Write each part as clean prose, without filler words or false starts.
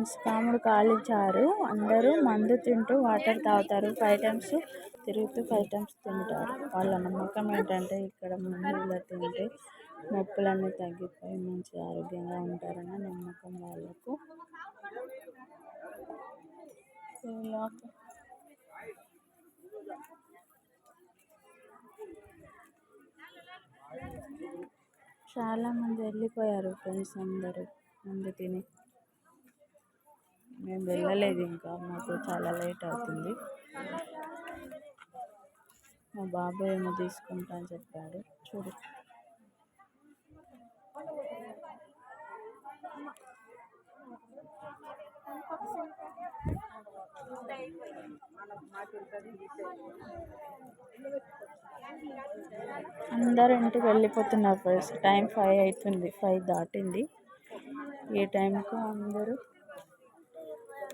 Friends, కాముడు కాలించారు. అందరూ మందు తింటూ వాటర్ తాగుతారు. 5 టైమ్స్ తిరుగుతూ 5 టైమ్స్ తింటారు. వాళ్ళ నమ్మకం ఏంటంటే ఇక్కడ మందు ఇలా తింటే నొప్పులన్నీ తగ్గిపోయి మంచి ఆరోగ్యంగా ఉంటారన్న నమ్మకం వాళ్ళకు. చాలా మంది వెళ్ళిపోయారు ఫ్రెండ్స్, అందరూ మందు తిని. మేము వెళ్ళలేదు, ఇంకా మాకు చాలా లేట్ అవుతుంది. మా బాబు ఏమో తీసుకుంటా అని చెప్పాడు. చూడు, అందరూ ఇంటికి వెళ్ళిపోతున్నారు ఫ్రెండ్స్. టైం 5 అవుతుంది, 5 దాటింది. ఈ టైంకు అందరూ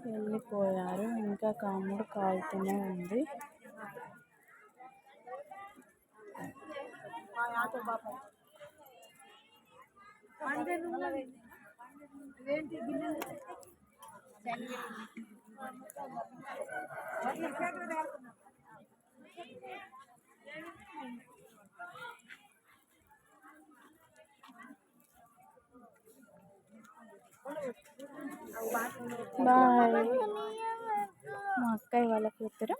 వెళ్ళిపోయారు. ఇంకా కాముడు కాలుతూనే ఉంది. బాయ్. మా అక్కయ్య వాళ్ళ కూతురు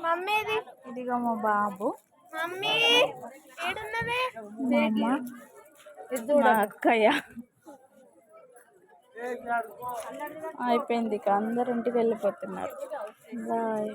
మమ్మీది. ఇదిగో మా బాబు, మమ్మీ మా అమ్మ, మా అక్కయ్య. అయిపోయింది, ఇక అందరు ఇంటికి వెళ్ళిపోతున్నారు. బాయ్.